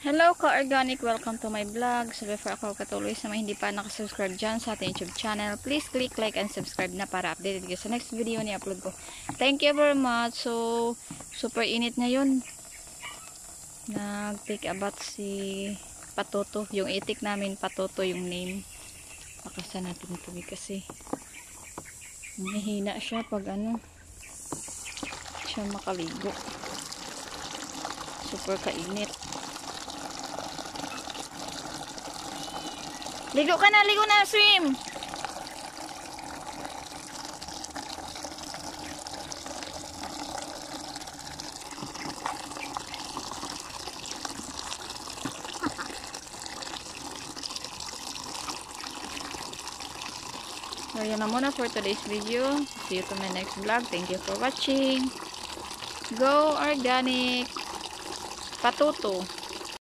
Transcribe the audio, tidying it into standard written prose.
Hello ka-organic! Welcome to my vlog. So before ako katuloy sa mga hindi pa nakasubscribe dyan sa ating YouTube channel, please click like and subscribe na para updated kayo sa next video ni upload ko. Thank you very much. So, super init ngayon. Nag-take a bath si Patoto. Yung itik namin, Patoto yung name. Pakasan natin ito kasi mahina siya pag siya makaligo. Super kainit. Ligo ka na, swim! So, yan na muna for today's video. See you to my next vlog. Thank you for watching. Go organic! Patuto!